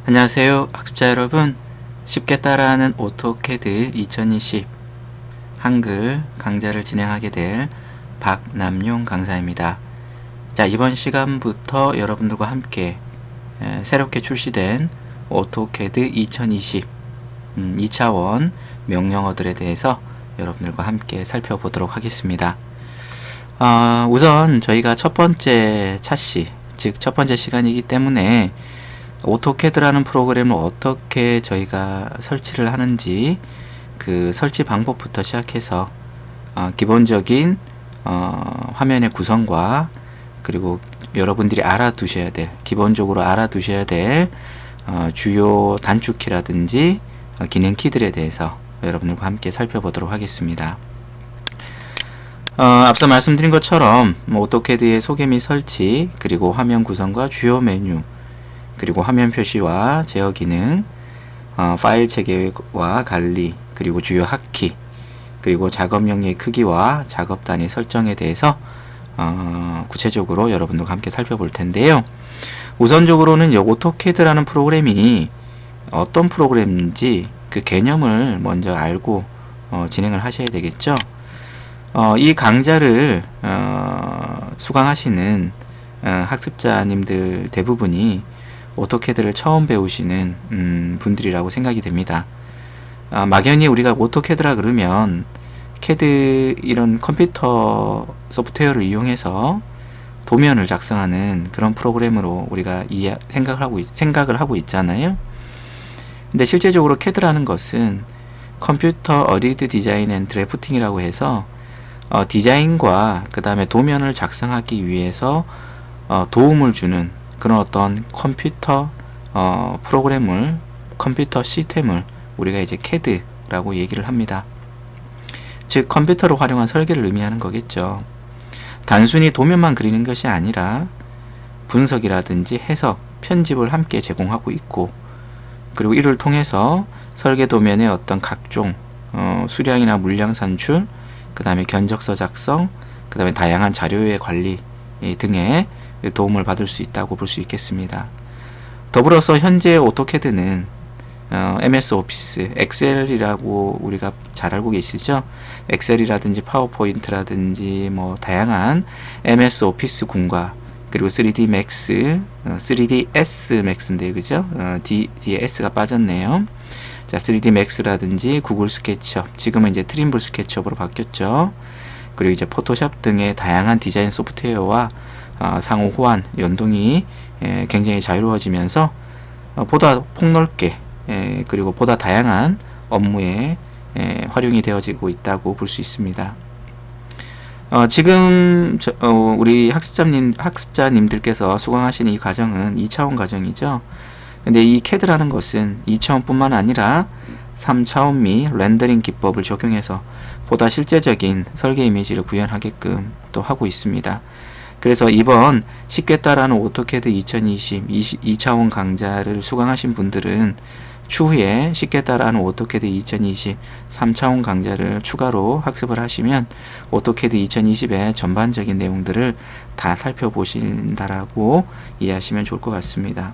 안녕하세요 학습자 여러분, 쉽게 따라하는 오토캐드 2020 한글 강좌를 진행하게 될 박남용 강사입니다. 자, 이번 시간부터 여러분들과 함께 새롭게 출시된 오토캐드 2020 2차원 명령어들에 대해서 여러분들과 함께 살펴보도록 하겠습니다. 우선 저희가 첫 번째 차시, 즉 첫 번째 시간이기 때문에 오토캐드라는 프로그램을 어떻게 저희가 설치를 하는지 그 설치 방법부터 시작해서 기본적인 화면의 구성과 그리고 여러분들이 알아두셔야 될, 기본적으로 알아두셔야 될 주요 단축키라든지 기능 키들에 대해서 여러분들과 함께 살펴보도록 하겠습니다. 앞서 말씀드린 것처럼 오토캐드의 소개 및 설치, 그리고 화면 구성과 주요 메뉴, 그리고 화면 표시와 제어 기능, 파일 체계와 관리, 그리고 주요 핫키, 그리고 작업 명령의 크기와 작업 단위 설정에 대해서 구체적으로 여러분들과 함께 살펴볼 텐데요. 우선적으로는 이 오토캐드라는 프로그램이 어떤 프로그램인지 그 개념을 먼저 알고 진행을 하셔야 되겠죠. 이 강좌를 수강하시는 학습자님들 대부분이 오토캐드를 처음 배우시는 분들이라고 생각이 됩니다. 막연히 우리가 오토캐드라 그러면 캐드 이런 컴퓨터 소프트웨어를 이용해서 도면을 작성하는 그런 프로그램으로 우리가 생각을 하고 있잖아요. 근데 실제적으로 캐드라는 것은 컴퓨터 어리드 디자인 앤 드래프팅이라고 해서 디자인과 그 다음에 도면을 작성하기 위해서 도움을 주는 그런 어떤 컴퓨터 프로그램을, 컴퓨터 시스템을 우리가 이제 CAD라고 얘기를 합니다. 즉 컴퓨터를 활용한 설계를 의미하는 거겠죠. 단순히 도면만 그리는 것이 아니라 분석이라든지 해석, 편집을 함께 제공하고 있고, 그리고 이를 통해서 설계 도면의 어떤 각종 수량이나 물량 산출, 그 다음에 견적서 작성, 그 다음에 다양한 자료의 관리 등의 도움을 받을 수 있다고 볼 수 있겠습니다. 더불어서 현재 오토캐드는 MS 오피스, 엑셀이라고 우리가 잘 알고 계시죠? 엑셀이라든지 파워포인트라든지 뭐 다양한 MS 오피스 군과, 그리고 3D 맥스, 3ds 맥스인데 그죠? 뒤에 s가 빠졌네요. 자, 3D 맥스라든지 구글 스케치업, 지금은 이제 트림블 스케치업으로 바뀌었죠. 그리고 이제 포토샵 등의 다양한 디자인 소프트웨어와 상호 호환, 연동이 굉장히 자유로워지면서 보다 폭넓게 그리고 보다 다양한 업무에 활용이 되어지고 있다고 볼 수 있습니다. 지금 우리 학습자님들께서 수강하시는 이 과정은 2차원 과정이죠. 근데 이 CAD라는 것은 2차원 뿐만 아니라 3차원 및 렌더링 기법을 적용해서 보다 실제적인 설계 이미지를 구현하게끔 또 하고 있습니다. 그래서 이번 쉽게 따라하는 오토캐드 2020 2차원 강좌를 수강하신 분들은 추후에 쉽게 따라하는 오토캐드 2020 3차원 강좌를 추가로 학습을 하시면 오토캐드 2020의 전반적인 내용들을 다 살펴보신다라고 이해하시면 좋을 것 같습니다.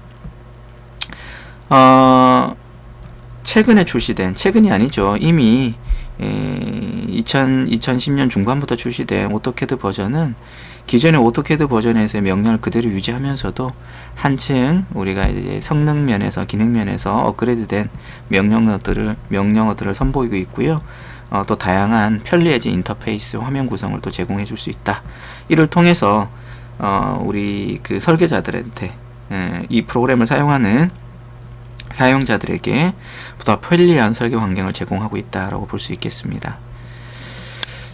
최근에 출시된, 최근이 아니죠, 이미 2010년 중반부터 출시된 오토캐드 버전은 기존의 오토캐드 버전에서의 명령을 그대로 유지하면서도 한층 우리가 이제 성능 면에서, 기능 면에서 업그레이드된 명령어들을 선보이고 있고요. 또 다양한 편리해진 인터페이스, 화면 구성을 또 제공해 줄 수 있다. 이를 통해서 우리 그 설계자들한테 이 프로그램을 사용하는 사용자들에게 보다 편리한 설계 환경을 제공하고 있다라고 볼 수 있겠습니다.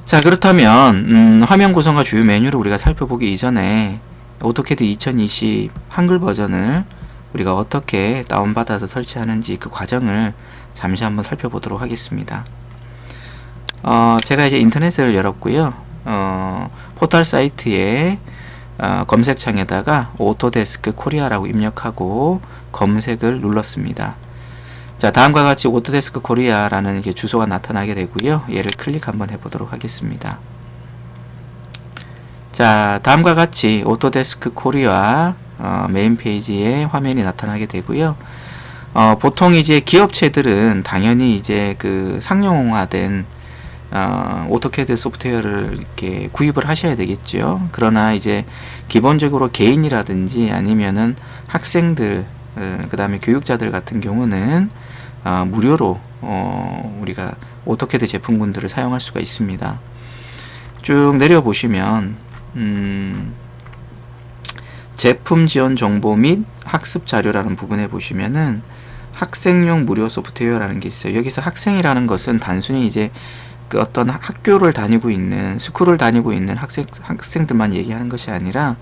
자, 그렇다면 화면 구성과 주요 메뉴를 우리가 살펴보기 이전에 오토캐드 2020 한글 버전을 우리가 어떻게 다운받아서 설치하는지 그 과정을 잠시 한번 살펴보도록 하겠습니다. 제가 이제 인터넷을 열었고요. 포털 사이트에 검색창에다가 오토데스크 코리아라고 입력하고 검색을 눌렀습니다. 자, 다음과 같이 오토데스크 코리아라는 이렇게 주소가 나타나게 되고요. 얘를 클릭 한번 해보도록 하겠습니다. 자, 다음과 같이 오토데스크 코리아 메인 페이지에 화면이 나타나게 되고요. 보통 이제 기업체들은 당연히 이제 그 상용화된 오토캐드 소프트웨어를 이렇게 구입을 하셔야 되겠죠. 그러나 이제 기본적으로 개인이라든지 아니면은 학생들, 그 다음에 교육자들 같은 경우는 무료로 우리가 오토캐드 제품군들을 사용할 수가 있습니다. 쭉 내려 보시면 제품 지원 정보 및 학습 자료라는 부분에 보시면은 학생용 무료 소프트웨어라는 게 있어요. 여기서 학생이라는 것은 단순히 이제 그 어떤 학교를 다니고 있는, 스쿨을 다니고 있는 학생들만 얘기하는 것이 아니라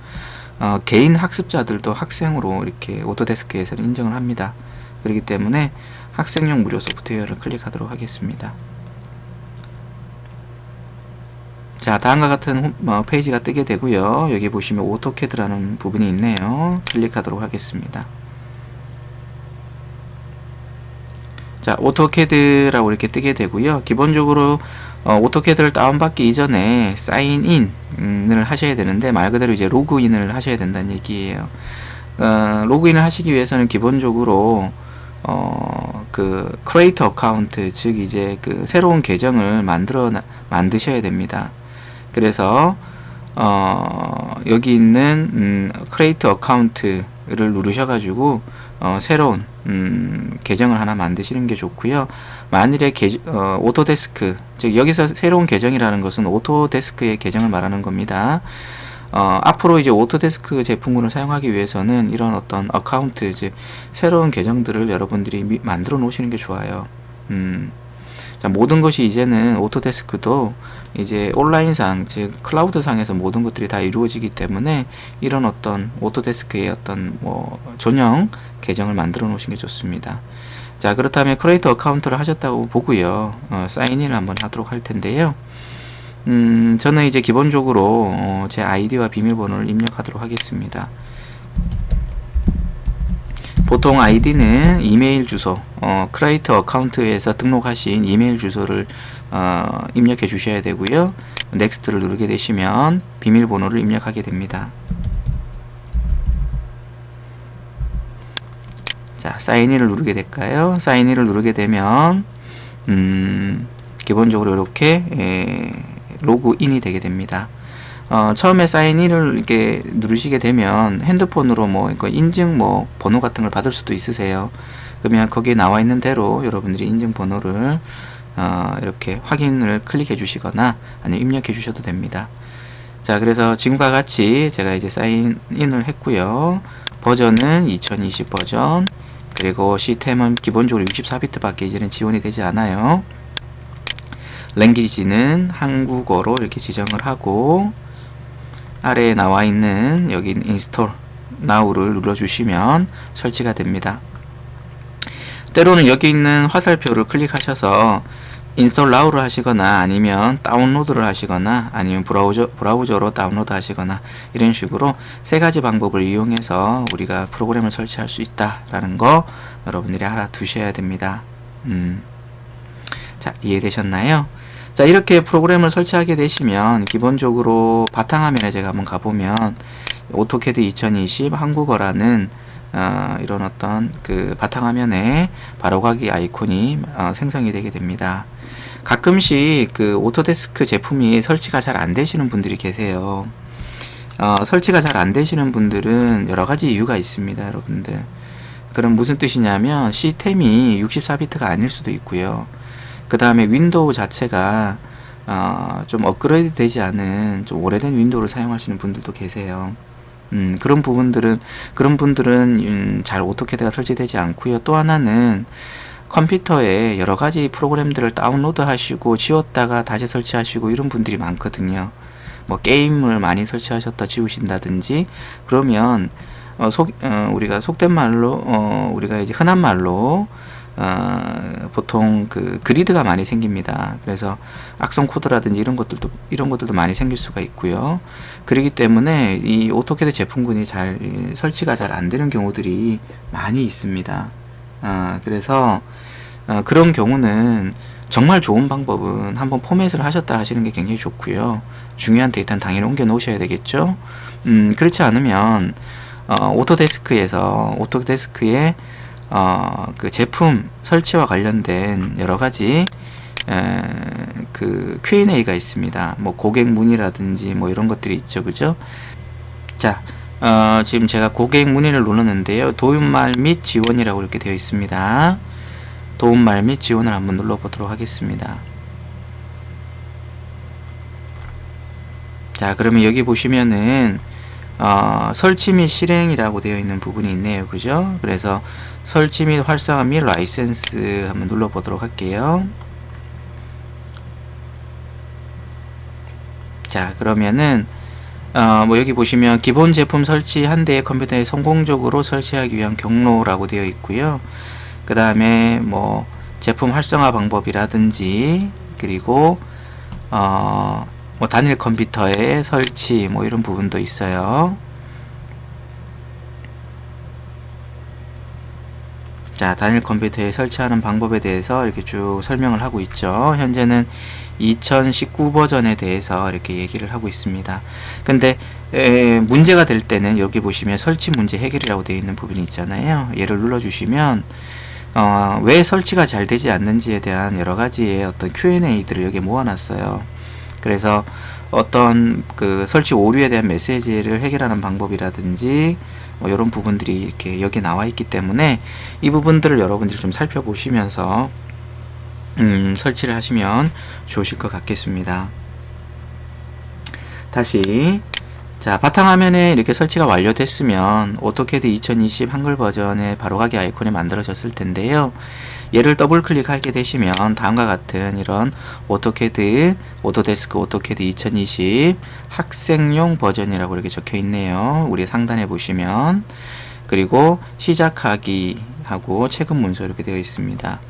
개인 학습자들도 학생으로 이렇게 오토데스크에서는 인정을 합니다. 그렇기 때문에 학생용 무료 소프트웨어를 클릭하도록 하겠습니다. 자, 다음과 같은 페이지가 뜨게 되고요. 여기 보시면 오토캐드라는 부분이 있네요. 클릭하도록 하겠습니다. 자, 오토캐드라고 이렇게 뜨게 되고요. 기본적으로 오토캐드를 다운받기 이전에 사인인을 하셔야 되는데 말 그대로 이제 로그인을 하셔야 된다는 얘기예요. 로그인을 하시기 위해서는 기본적으로 그 크리에이터 어카운트, 즉 이제 그 새로운 계정을 만드셔야 됩니다. 그래서 여기 있는 크리에이터 어카운트를 누르셔가지고 새로운 계정을 하나 만드시는 게 좋고요. 만일에 오토데스크, 즉 여기서 새로운 계정이라는 것은 오토데스크의 계정을 말하는 겁니다. 앞으로 이제 오토데스크 제품군을 사용하기 위해서는 이런 어떤 어카운트, 즉 새로운 계정들을 여러분들이 만들어 놓으시는 게 좋아요. 자, 모든 것이 이제는 오토데스크도 이제 온라인상, 즉 클라우드상에서 모든 것들이 다 이루어지기 때문에 이런 어떤 오토데스크의 어떤 전용 계정을 만들어 놓으시는 게 좋습니다. 자, 그렇다면 크리에이터 어카운트를 하셨다고 보고요. 사인인을 한번 하도록 할 텐데요. 저는 이제 기본적으로 제 아이디와 비밀번호를 입력하도록 하겠습니다. 보통 아이디는 이메일 주소, 크리에이터 어카운트에서 등록하신 이메일 주소를 입력해 주셔야 되고요. 넥스트를 누르게 되시면 비밀번호를 입력하게 됩니다. 자, 사인인을 누르게 될까요? 사인인을 누르게 되면 기본적으로 이렇게 로그인이 되게 됩니다. 처음에 사인인을 이렇게 누르시게 되면 핸드폰으로 인증 번호 같은 걸 받을 수도 있으세요. 그러면 거기에 나와 있는 대로 여러분들이 인증 번호를 이렇게 확인을 클릭해 주시거나 아니면 입력해 주셔도 됩니다. 자, 그래서 지금과 같이 제가 이제 사인인을 했고요. 버전은 2020 버전, 그리고 시스템은 기본적으로 64비트 밖에 이제는 지원이 되지 않아요. 랭귀지는 한국어로 이렇게 지정을 하고, 아래에 나와 있는 여기 인스톨 now를 눌러주시면 설치가 됩니다. 때로는 여기 있는 화살표를 클릭하셔서 인스톨 now를 하시거나 아니면 다운로드를 하시거나 아니면 브라우저로 다운로드 하시거나 이런 식으로 세 가지 방법을 이용해서 우리가 프로그램을 설치할 수 있다라는 거 여러분들이 알아두셔야 됩니다. 자, 이해되셨나요? 자, 이렇게 프로그램을 설치하게 되시면 기본적으로 바탕화면에 제가 한번 가보면 오토캐드 2020 한국어라는 이런 어떤 그 바탕화면에 바로가기 아이콘이 생성이 되게 됩니다. 가끔씩 그 오토데스크 제품이 설치가 잘 안 되시는 분들이 계세요. 설치가 잘 안 되시는 분들은 여러 가지 이유가 있습니다, 여러분들. 그럼 무슨 뜻이냐면 시스템이 64비트가 아닐 수도 있고요. 그 다음에 윈도우 자체가 좀 업그레이드 되지 않은 좀 오래된 윈도우를 사용하시는 분들도 계세요. 그런 분들은 잘 오토캐드가 설치되지 않고요. 또 하나는 컴퓨터에 여러 가지 프로그램들을 다운로드 하시고 지웠다가 다시 설치하시고 이런 분들이 많거든요. 게임을 많이 설치하셨다 지우신다든지 그러면 우리가 속된 말로 우리가 이제 흔한 말로 보통 그 그리드가 많이 생깁니다. 그래서 악성 코드라든지 이런 것들도 많이 생길 수가 있고요. 그렇기 때문에 이 오토캐드 제품군이 잘 설치가 잘 안 되는 경우들이 많이 있습니다. 그래서 그런 경우는 정말 좋은 방법은 한번 포맷을 하셨다 하시는 게 굉장히 좋고요. 중요한 데이터는 당연히 옮겨 놓으셔야 되겠죠. 그렇지 않으면 오토데스크에 그 제품 설치와 관련된 여러 가지 그 Q&A가 있습니다. 뭐 고객 문의라든지 뭐 이런 것들이 있죠, 그죠? 자, 지금 제가 고객 문의를 눌렀는데요. 도움말 및 지원이라고 이렇게 되어 있습니다. 도움말 및 지원을 한번 눌러보도록 하겠습니다. 자, 그러면 여기 보시면은 설치 및 실행이라고 되어 있는 부분이 있네요, 그죠? 그래서 설치 및 활성화 및 라이센스 한번 눌러보도록 할게요. 자, 그러면은 뭐 여기 보시면 기본 제품 설치 한 대의 컴퓨터에 성공적으로 설치하기 위한 경로라고 되어 있고요. 그 다음에 뭐 제품 활성화 방법이라든지, 그리고 뭐 단일 컴퓨터의 설치 뭐 이런 부분도 있어요. 자, 단일 컴퓨터에 설치하는 방법에 대해서 이렇게 쭉 설명을 하고 있죠. 현재는 2019 버전에 대해서 이렇게 얘기를 하고 있습니다. 근데 문제가 될 때는 여기 보시면 설치 문제 해결이라고 되어 있는 부분이 있잖아요. 얘를 눌러주시면 왜 설치가 잘 되지 않는지에 대한 여러 가지의 어떤 Q&A들을 여기에 모아놨어요. 그래서 어떤 그 설치 오류에 대한 메시지를 해결하는 방법이라든지 뭐 이런 부분들이 이렇게 여기 나와 있기 때문에 이 부분들을 여러분들이 좀 살펴보시면서 설치를 하시면 좋으실 것 같겠습니다. 다시, 자, 바탕화면에 이렇게 설치가 완료됐으면 오토캐드 2020 한글 버전의 바로가기 아이콘이 만들어졌을 텐데요. 얘를 더블 클릭하게 되시면 다음과 같은 이런 오토캐드, 오토데스크 오토캐드 2020 학생용 버전이라고 이렇게 적혀 있네요. 우리 상단에 보시면. 그리고 시작하기 하고 체급 문서 이렇게 되어 있습니다.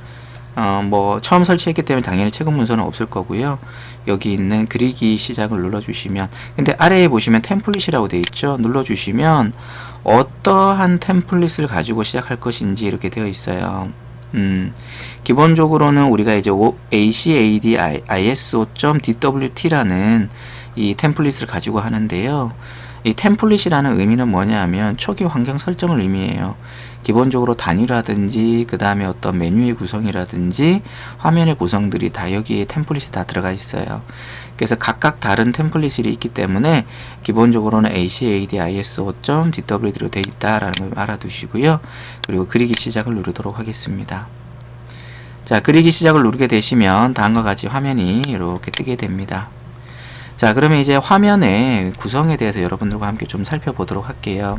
뭐 처음 설치했기 때문에 당연히 체급 문서는 없을 거고요. 여기 있는 그리기 시작을 눌러주시면, 근데 아래에 보시면 템플릿이라고 되어 있죠. 눌러주시면 어떠한 템플릿을 가지고 시작할 것인지 이렇게 되어 있어요. 기본적으로는 우리가 이제 ACAD ISO.DWT라는 이 템플릿을 가지고 하는데요. 이 템플릿이라는 의미는 뭐냐 하면 초기 환경 설정을 의미해요. 기본적으로 단위라든지 그 다음에 어떤 메뉴의 구성이라든지 화면의 구성들이 다 여기에 템플릿이 다 들어가 있어요. 그래서 각각 다른 템플릿이 있기 때문에 기본적으로는 ACAD ISO.DWT로 되어 있다라는 걸 알아두시고요. 그리고 그리기 시작을 누르도록 하겠습니다. 자, 그리기 시작을 누르게 되시면 다음과 같이 화면이 이렇게 뜨게 됩니다. 자, 그러면 이제 화면의 구성에 대해서 여러분들과 함께 좀 살펴보도록 할게요.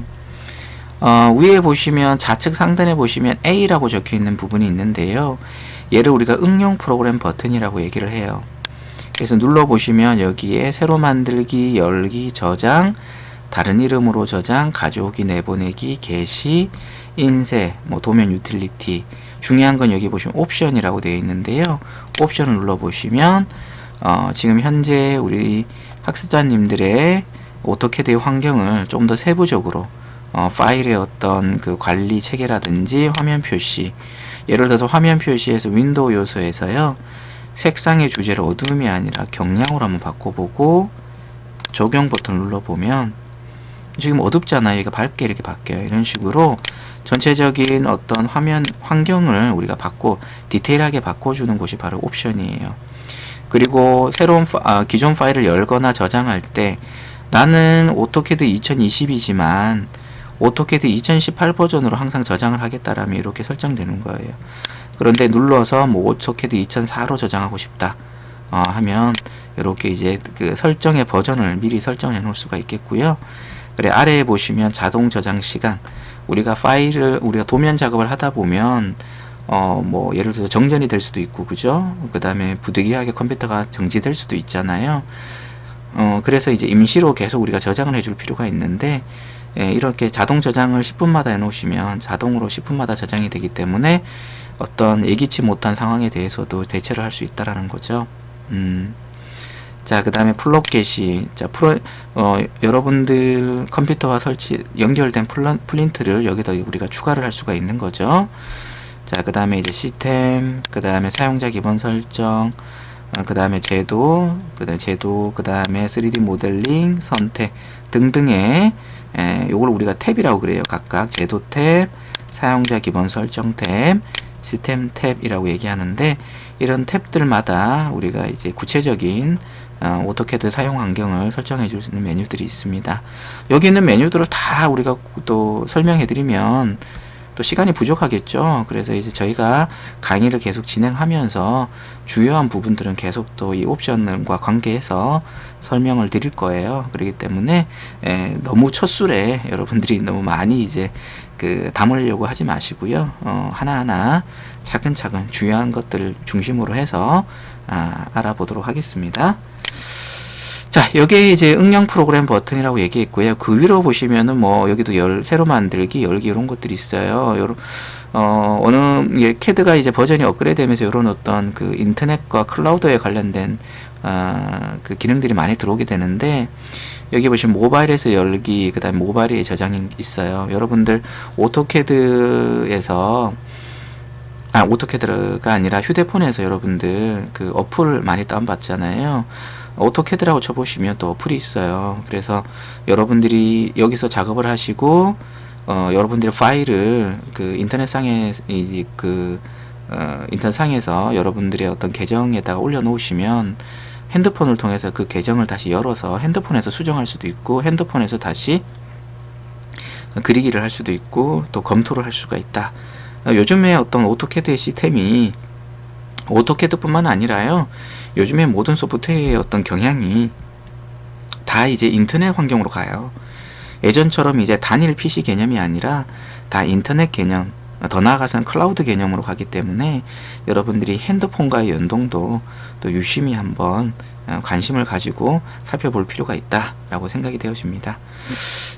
위에 보시면 좌측 상단에 보시면 A라고 적혀 있는 부분이 있는데요. 얘를 우리가 응용 프로그램 버튼이라고 얘기를 해요. 그래서 눌러 보시면 여기에 새로 만들기, 열기, 저장, 다른 이름으로 저장, 가져오기, 내보내기, 게시, 인쇄, 뭐 도면 유틸리티, 중요한 건 여기 보시면 옵션이라고 되어 있는데요. 옵션을 눌러 보시면 지금 현재 우리 학습자님들의 오토캐드의 환경을 좀 더 세부적으로 파일의 어떤 그 관리 체계라든지 화면 표시, 예를 들어서 화면 표시에서 윈도우 요소에서요, 색상의 주제를 어두움이 아니라 경량으로 한번 바꿔보고 적용 버튼을 눌러보면 지금 어둡잖아요. 얘가 밝게 이렇게 바뀌어요. 이런 식으로 전체적인 어떤 화면 환경을 우리가 디테일하게 바꿔주는 것이 바로 옵션이에요. 그리고 새로운 기존 파일을 열거나 저장할 때 나는 오토캐드 2020이지만 오토캐드 2018 버전으로 항상 저장을 하겠다라면 이렇게 설정되는 거예요. 그런데 눌러서 뭐 오토캐드 2004로 저장하고 싶다 하면 이렇게 이제 그 설정의 버전을 미리 설정해 놓을 수가 있겠고요. 그래, 아래에 보시면 자동 저장 시간, 우리가 도면 작업을 하다 보면 뭐 예를 들어서 정전이 될 수도 있고, 그죠? 그 다음에 부득이하게 컴퓨터가 정지될 수도 있잖아요. 그래서 이제 임시로 계속 우리가 저장을 해줄 필요가 있는데, 이렇게 자동 저장을 10분마다 해놓으시면 자동으로 10분마다 저장이 되기 때문에 어떤 예기치 못한 상황에 대해서도 대처를 할 수 있다라는 거죠. 자, 그 다음에 플롯 게시. 자, 여러분들 컴퓨터와 연결된 프린트를 여기다 우리가 추가를 할 수가 있는 거죠. 자, 그 다음에 이제 시스템, 그 다음에 사용자 기본 설정, 그 다음에 제도, 그 다음에 3D 모델링, 선택 등등의 요걸 우리가 탭이라고 그래요. 각각 제도 탭, 사용자 기본 설정 탭, 시스템 탭이라고 얘기하는데, 이런 탭들마다 우리가 이제 구체적인 오토캐드 사용 환경을 설정해 줄 수 있는 메뉴들이 있습니다. 여기 있는 메뉴들을 다 우리가 또 설명해 드리면 또 시간이 부족하겠죠. 그래서 이제 저희가 강의를 계속 진행하면서 주요한 부분들은 계속 또 이 옵션과 관계해서 설명을 드릴 거예요. 그렇기 때문에 너무 첫 술에 여러분들이 너무 많이 이제 담으려고 하지 마시고요. 하나하나 차근차근 주요한 것들을 중심으로 해서 알아보도록 하겠습니다. 자, 여기에 이제 응용 프로그램 버튼이라고 얘기했고요. 그 위로 보시면은 뭐 여기도 새로 만들기, 열기 이런 것들이 있어요. 어느 캐드가 이제 버전이 업그레이드 되면서 이런 어떤 인터넷과 클라우드에 관련된 그 기능들이 많이 들어오게 되는데, 여기 보시면 모바일에서 열기, 그 다음에 모바일에 저장이 있어요. 여러분들 오토캐드가 아니라 휴대폰에서 여러분들 어플 많이 다운받잖아요. 오토캐드라고 쳐보시면 또 어플이 있어요. 그래서 여러분들이 여기서 작업을 하시고 여러분들의 파일을 인터넷상에 인터넷상에서 여러분들의 어떤 계정에다가 올려놓으시면 핸드폰을 통해서 그 계정을 다시 열어서 핸드폰에서 수정할 수도 있고, 핸드폰에서 다시 그리기를 할 수도 있고, 또 검토를 할 수가 있다. 요즘에 어떤 오토캐드의 시스템이 오토캐드뿐만 아니라요, 요즘에 모든 소프트웨어의 어떤 경향이 다 이제 인터넷 환경으로 가요. 예전처럼 이제 단일 PC 개념이 아니라 다 인터넷 개념, 더 나아가서는 클라우드 개념으로 가기 때문에 여러분들이 핸드폰과의 연동도 또 유심히 한번 관심을 가지고 살펴볼 필요가 있다라고 생각이 되어집니다.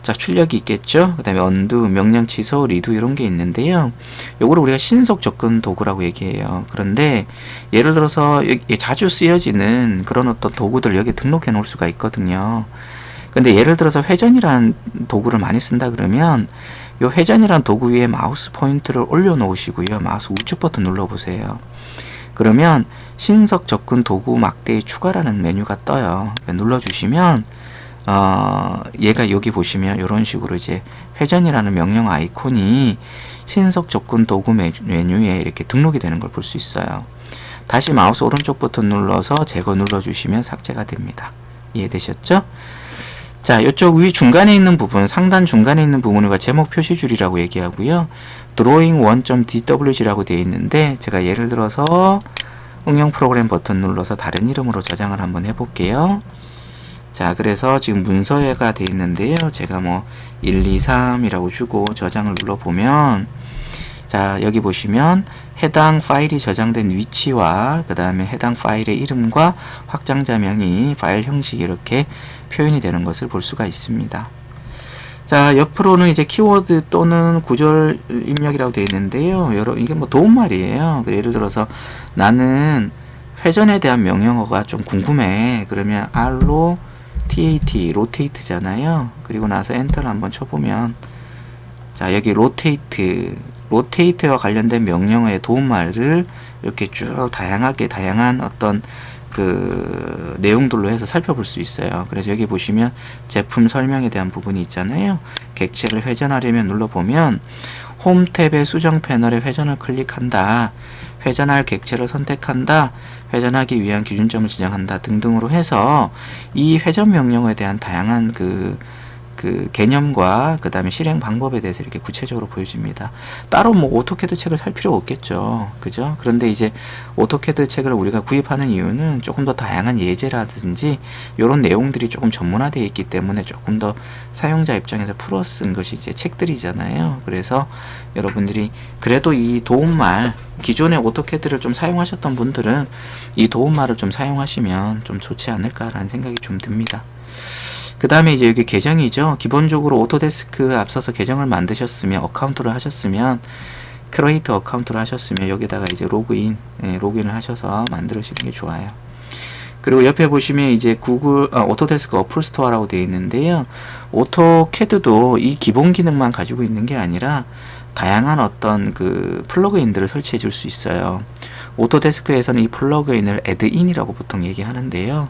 자, 출력이 있겠죠. 그 다음에 언두, 명령 취소, 리두 이런 게 있는데요. 요거를 우리가 신속 접근 도구라고 얘기해요. 그런데 예를 들어서 자주 쓰여지는 그런 어떤 도구들 여기 등록해 놓을 수가 있거든요. 근데 예를 들어서 회전이라는 도구를 많이 쓴다 그러면 요 회전이라는 도구 위에 마우스 포인트를 올려 놓으시고요. 마우스 우측 버튼 눌러 보세요. 그러면 신속 접근 도구 막대의 추가라는 메뉴가 떠요. 눌러주시면 얘가 여기 보시면 이런 식으로 이제 회전이라는 명령 아이콘이 신속 접근 도구 메뉴에 이렇게 등록이 되는 걸 볼 수 있어요. 다시 마우스 오른쪽 버튼 눌러서 제거 눌러주시면 삭제가 됩니다. 이해되셨죠? 자, 이쪽 위 중간에 있는 부분, 상단 중간에 있는 부분을 제목 표시줄이라고 얘기하고요. drawing1.dwg라고 되어 있는데, 제가 예를 들어서 응용 프로그램 버튼 눌러서 다른 이름으로 저장을 한번 해볼게요. 자, 그래서 지금 문서가 되어 있는데요. 제가 뭐 1, 2, 3이라고 주고 저장을 눌러보면, 자, 여기 보시면 해당 파일이 저장된 위치와 그 다음에 해당 파일의 이름과 확장자명이 파일 형식이 이렇게 표현이 되는 것을 볼 수가 있습니다. 자, 옆으로는 이제 키워드 또는 구절 입력이라고 되어 있는데요. 이게 뭐 도움말이에요. 예를 들어서 나는 회전에 대한 명령어가 좀 궁금해. 그러면 R로 TAT, 로테이트잖아요. 그리고 나서 엔터를 한번 쳐보면, 자, 여기 로테이트와 관련된 명령어의 도움말을 이렇게 쭉 다양한 어떤 내용들로 해서 살펴볼 수 있어요. 그래서 여기 보시면 제품 설명에 대한 부분이 있잖아요. 객체를 회전하려면 눌러보면 홈 탭의 수정 패널에 회전을 클릭한다, 회전할 객체를 선택한다, 회전하기 위한 기준점을 지정한다 등등으로 해서 이 회전 명령어에 대한 다양한 개념과 그 다음에 실행 방법에 대해서 이렇게 구체적으로 보여줍니다. 따로 뭐 오토캐드 책을 살 필요가 없겠죠. 그죠? 그런데 이제 오토캐드 책을 우리가 구입하는 이유는 조금 더 다양한 예제라든지 이런 내용들이 조금 전문화되어 있기 때문에 조금 더 사용자 입장에서 풀어 쓴 것이 이제 책들이잖아요. 그래서 여러분들이 그래도 이 도움말, 기존의 오토캐드를 좀 사용하셨던 분들은 이 도움말을 좀 사용하시면 좀 좋지 않을까라는 생각이 좀 듭니다. 그 다음에 이제 여기 계정이죠. 기본적으로 오토데스크 앞서서 계정을 만드셨으면, 어카운트를 하셨으면, 크리에이터 어카운트를 하셨으면 여기다가 이제 로그인을 하셔서 만들으시는 게 좋아요. 그리고 옆에 보시면 이제 오토데스크 어플 스토어라고 되어 있는데요. 오토캐드도 이 기본 기능만 가지고 있는 게 아니라 다양한 어떤 플러그인들을 설치해 줄 수 있어요. 오토데스크에서는 이 플러그인을 애드인이라고 보통 얘기하는데요.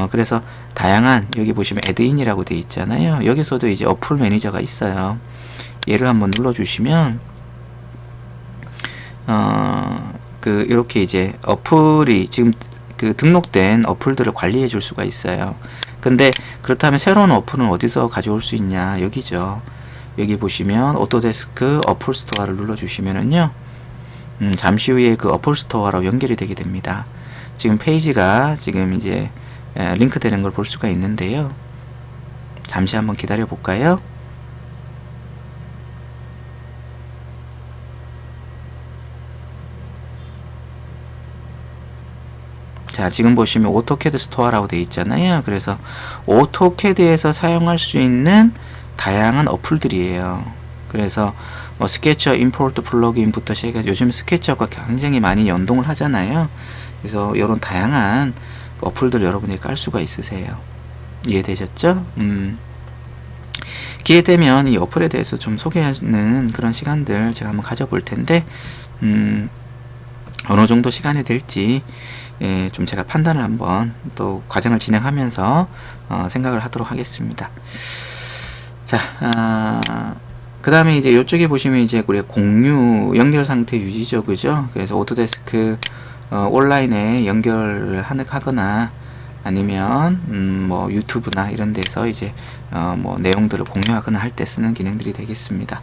그래서 다양한, 여기 보시면 애드인이라고 되어 있잖아요. 여기서도 이제 어플 매니저가 있어요. 얘를 한번 눌러주시면 이렇게 이제 어플이 지금 등록된 어플들을 관리해 줄 수가 있어요. 근데 그렇다면 새로운 어플은 어디서 가져올 수 있냐? 여기죠. 여기 보시면 오토데스크 어플 스토어를 눌러 주시면은요, 잠시 후에 그 어플 스토어로 연결이 되게 됩니다. 지금 페이지가 지금 이제 링크 되는 걸 볼 수가 있는데요. 잠시 한번 기다려 볼까요? 자, 지금 보시면 오토캐드 스토어라고 되어 있잖아요. 그래서 오토캐드에서 사용할 수 있는 다양한 어플들이에요. 그래서 뭐 스케치업 임포트 플러그인부터 시작해서 요즘 스케치업과 굉장히 많이 연동을 하잖아요. 그래서 이런 다양한 어플들 여러분이 깔 수가 있으세요. 이해되셨죠? 기회 되면 이 어플에 대해서 좀 소개하는 그런 시간들 제가 한번 가져볼 텐데, 어느 정도 시간이 될지 좀 제가 판단을 한번 또 과정을 진행하면서 생각을 하도록 하겠습니다. 자, 그 다음에 이제 이쪽에 보시면 이제 우리 공유 연결 상태 유지죠, 그죠? 그래서 오토데스크 온라인에 연결을 하거나 아니면 뭐 유튜브나 이런 데서 이제 뭐 내용들을 공유하거나 할 때 쓰는 기능들이 되겠습니다.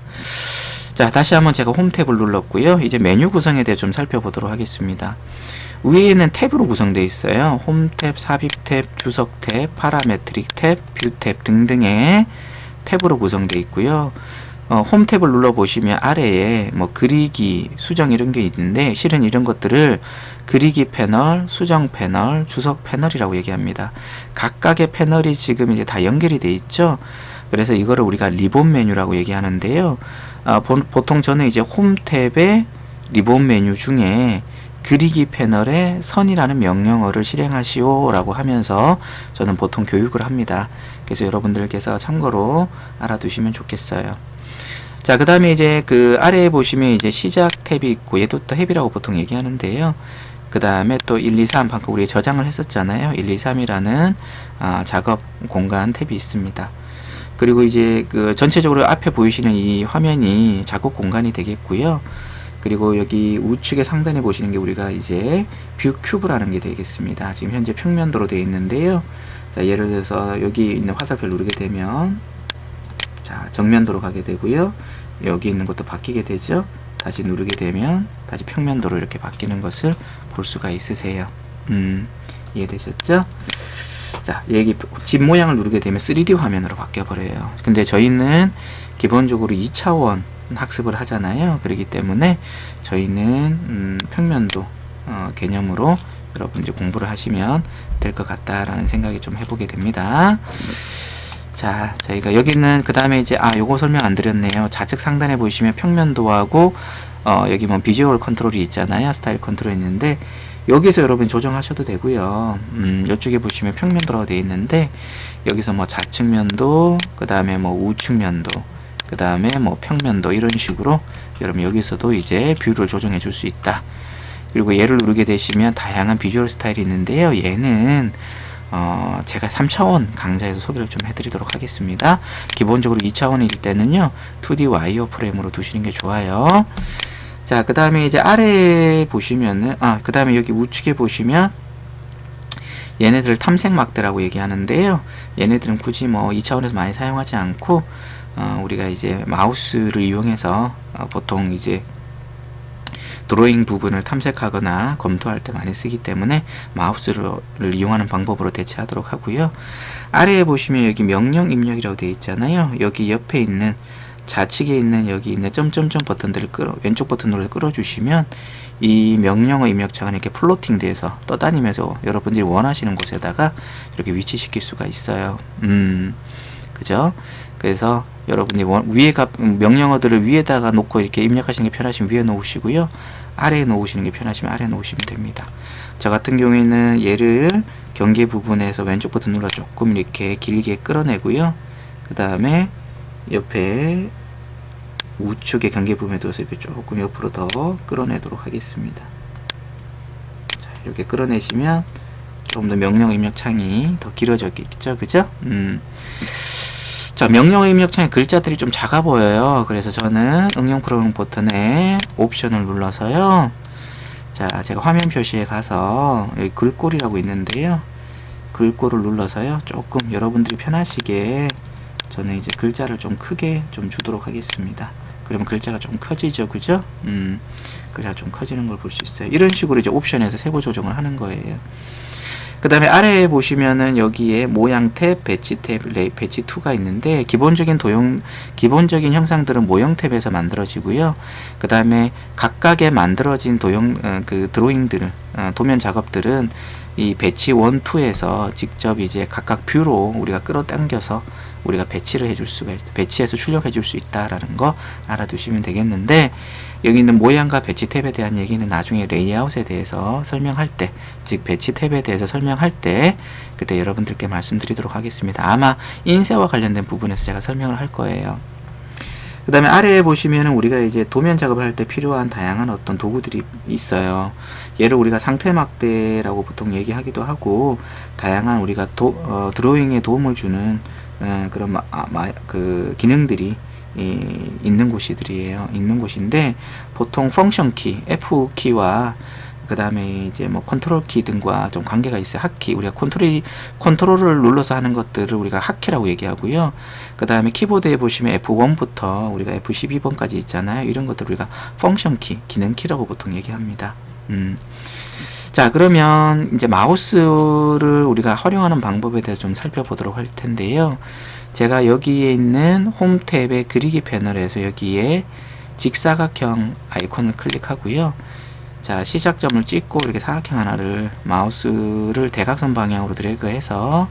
자, 다시 한번 제가 홈 탭을 눌렀고요. 이제 메뉴 구성에 대해 좀 살펴보도록 하겠습니다. 위에는 탭으로 구성되어 있어요. 홈 탭, 삽입 탭, 주석 탭, 파라메트릭 탭, 뷰 탭 등등의 탭으로 구성되어 있고요. 홈 탭을 눌러 보시면 아래에 뭐 그리기, 수정 이런 게 있는데, 실은 이런 것들을 그리기 패널, 수정 패널, 주석 패널이라고 얘기합니다. 각각의 패널이 지금 이제 다 연결이 돼 있죠. 그래서 이거를 우리가 리본 메뉴라고 얘기하는데요. 보통 저는 이제 홈 탭의 리본 메뉴 중에 그리기 패널에 선이라는 명령어를 실행하시오 라고 하면서 저는 보통 교육을 합니다. 그래서 여러분들께서 참고로 알아두시면 좋겠어요. 자, 그 다음에 이제 그 아래에 보시면 이제 시작 탭이 있고, 얘도 또 탭이라고 보통 얘기하는데요. 그 다음에 또 1, 2, 3 방금 우리 저장을 했었잖아요. 1, 2, 3이라는 작업 공간 탭이 있습니다. 그리고 이제 그 전체적으로 앞에 보이시는 이 화면이 작업 공간이 되겠고요. 그리고 여기 우측에 상단에 보시는 게 우리가 이제 뷰 큐브라는 게 되겠습니다. 지금 현재 평면도로 되어 있는데요. 자, 예를 들어서 여기 있는 화살표를 누르게 되면, 자, 정면도로 가게 되고요. 여기 있는 것도 바뀌게 되죠. 다시 누르게 되면 다시 평면도로 이렇게 바뀌는 것을 볼 수가 있으세요. 이해되셨죠? 자, 여기 집 모양을 누르게 되면 3D 화면으로 바뀌어 버려요. 근데 저희는 기본적으로 2차원 학습을 하잖아요. 그렇기 때문에 저희는 평면도 개념으로 여러분들이 공부를 하시면 될 것 같다라는 생각이 좀 해보게 됩니다. 자, 저희가 여기는 그 다음에 이제 요거 설명 안 드렸네요. 좌측 상단에 보시면 평면도하고 여기 뭐 비주얼 컨트롤이 있잖아요. 스타일 컨트롤이 있는데, 여기서 여러분 조정하셔도 되고요. 이쪽에 보시면 평면도라고 되어 있는데, 여기서 뭐 좌측면도, 그 다음에 뭐 우측면도, 그 다음에 뭐 평면도, 이런 식으로 여러분 여기서도 이제 뷰를 조정해 줄 수 있다. 그리고 얘를 누르게 되시면 다양한 비주얼 스타일이 있는데요. 얘는 제가 3차원 강좌에서 소개를 좀 해드리도록 하겠습니다. 기본적으로 2차원일 때는요, 2D 와이어 프레임으로 두시는 게 좋아요. 자, 그 다음에 이제 아래에 보시면은, 그 다음에 여기 우측에 보시면, 얘네들을 탐색 막대라고 얘기하는데요. 얘네들은 굳이 뭐 2차원에서 많이 사용하지 않고, 우리가 이제 마우스를 이용해서 보통 이제 드로잉 부분을 탐색하거나 검토할 때 많이 쓰기 때문에 마우스를 이용하는 방법으로 대체하도록 하고요. 아래에 보시면 여기 명령 입력이라고 되어 있잖아요. 여기 옆에 있는 좌측에 있는 여기 있는 점점점 버튼들을 왼쪽 버튼으로 끌어주시면 이 명령어 입력창은 이렇게 플로팅 돼서 떠다니면서 여러분들이 원하시는 곳에다가 이렇게 위치시킬 수가 있어요. 그죠? 그래서 여러분이 위에가 명령어들을 위에다가 놓고 이렇게 입력하시는 게 편하시면 위에 놓으시고요. 아래에 놓으시는 게 편하시면 아래에 놓으시면 됩니다. 저 같은 경우에는 얘를 경계 부분에서 왼쪽 버튼 눌러 조금 이렇게 길게 끌어내고요. 그 다음에 옆에 우측의 경계 부분에 둬서 조금 옆으로 더 끌어내도록 하겠습니다. 자, 이렇게 끌어내시면 조금 더 명령 입력 창이 더 길어졌겠죠, 그죠? 자, 명령 입력창에 글자들이 좀 작아 보여요. 그래서 저는 응용 프로그램 버튼에 옵션을 눌러서요. 자, 제가 화면 표시에 가서 여기 글꼴이라고 있는데요. 글꼴을 눌러서요. 조금 여러분들이 편하시게 저는 이제 글자를 좀 크게 좀 주도록 하겠습니다. 그러면 글자가 좀 커지죠, 그죠? 글자가 좀 커지는 걸 볼 수 있어요. 이런 식으로 이제 옵션에서 세부 조정을 하는 거예요. 그 다음에 아래에 보시면은 여기에 모양 탭, 배치 탭, 배치 2가 있는데 기본적인 형상들은 모형 탭에서 만들어지고요. 그 다음에 각각의 만들어진 드로잉들, 도면 작업들은 이 배치 1, 2에서 직접 이제 각각 뷰로 우리가 끌어당겨서 우리가 배치를 해줄 수가 있다. 배치해서 출력해 줄 수 있다라는 거 알아두시면 되겠는데, 여기 있는 모양과 배치 탭에 대한 얘기는 나중에 레이아웃에 대해서 설명할 때, 즉 배치 탭에 대해서 설명할 때 그때 여러분들께 말씀드리도록 하겠습니다. 아마 인쇄와 관련된 부분에서 제가 설명을 할 거예요. 그 다음에 아래에 보시면은 우리가 이제 도면 작업을 할 때 필요한 다양한 어떤 도구들이 있어요. 얘를 우리가 상태 막대라고 보통 얘기하기도 하고, 다양한 우리가 드로잉에 도움을 주는 그런 기능들이 있는 곳인데, 보통 펑션 키, F 키와 그 다음에 이제 뭐 컨트롤 키 등과 좀 관계가 있어요. 핫키, 우리가 컨트롤을 눌러서 하는 것들을 우리가 핫키라고 얘기하고요. 그 다음에 키보드에 보시면 F1부터 우리가 F12번까지 있잖아요. 이런 것들 우리가 펑션 키, 기능 키라고 보통 얘기합니다. 자, 그러면 이제 마우스를 우리가 활용하는 방법에 대해서 좀 살펴보도록 할 텐데요. 제가 여기에 있는 홈 탭의 그리기 패널에서 여기에 직사각형 아이콘을 클릭하고요. 자, 시작점을 찍고 이렇게 사각형 하나를 마우스를 대각선 방향으로 드래그해서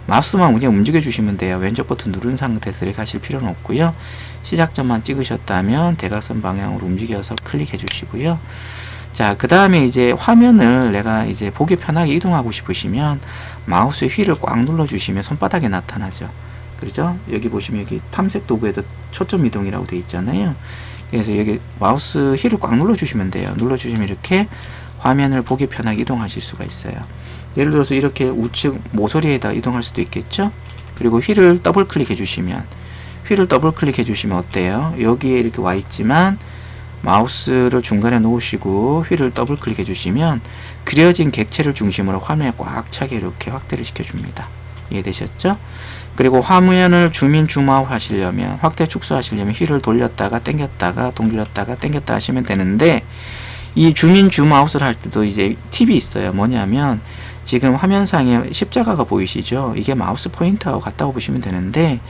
마우스만 그냥 움직여 주시면 돼요. 왼쪽 버튼 누른 상태에서 이렇게 하실 필요는 없고요. 시작점만 찍으셨다면 대각선 방향으로 움직여서 클릭해 주시고요. 자, 그 다음에 이제 화면을 내가 이제 보기 편하게 이동하고 싶으시면 마우스 휠을 꽉 눌러 주시면 손바닥에 나타나죠. 그렇죠? 여기 보시면 여기 탐색 도구에도 초점 이동이라고 되어 있잖아요. 그래서 여기 마우스 휠을 꽉 눌러 주시면 돼요. 눌러 주시면 이렇게 화면을 보기 편하게 이동하실 수가 있어요. 예를 들어서 이렇게 우측 모서리에다 이동할 수도 있겠죠. 그리고 휠을 더블 클릭해 주시면 어때요? 여기에 이렇게 와 있지만 마우스를 중간에 놓으시고 휠을 더블 클릭해 주시면 그려진 객체를 중심으로 화면에 꽉 차게 이렇게 확대를 시켜 줍니다. 이해되셨죠? 그리고 화면을 줌인 줌아웃 하시려면, 확대 축소 하시려면 휠을 돌렸다가 당겼다가 돌렸다가 당겼다 하시면 되는데, 이 줌인 줌아웃을 할 때도 이제 팁이 있어요. 뭐냐면 지금 화면상에 십자가가 보이시죠? 이게 마우스 포인터하고 같다고 보시면 되는데,